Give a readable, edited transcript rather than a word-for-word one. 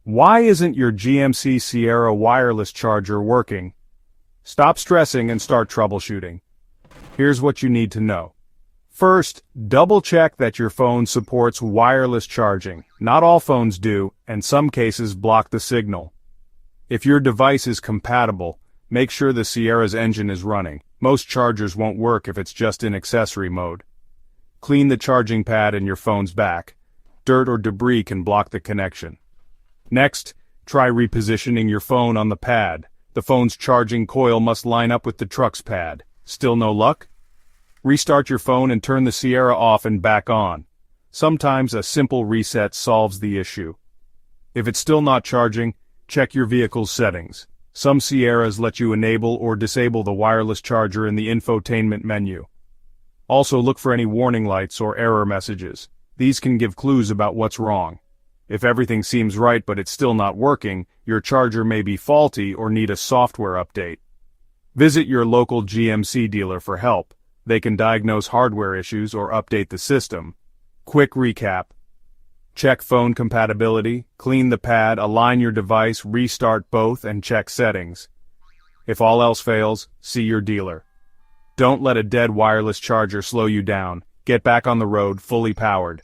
Why isn't your GMC Sierra wireless charger working? Stop stressing and start troubleshooting. Here's what you need to know. First, double-check that your phone supports wireless charging. Not all phones do, and some cases block the signal. If your device is compatible, make sure the Sierra's engine is running. Most chargers won't work if it's just in accessory mode. Clean the charging pad and your phone's back. Dirt or debris can block the connection. Next, try repositioning your phone on the pad. The phone's charging coil must line up with the truck's pad. Still no luck? Restart your phone and turn the Sierra off and back on. Sometimes a simple reset solves the issue. If it's still not charging, check your vehicle's settings. Some Sierras let you enable or disable the wireless charger in the infotainment menu. Also look for any warning lights or error messages. These can give clues about what's wrong. If everything seems right but it's still not working, your charger may be faulty or need a software update. Visit your local GMC dealer for help. They can diagnose hardware issues or update the system. Quick recap. Check phone compatibility, clean the pad, align your device, restart both, and check settings. If all else fails, see your dealer. Don't let a dead wireless charger slow you down. Get back on the road fully powered.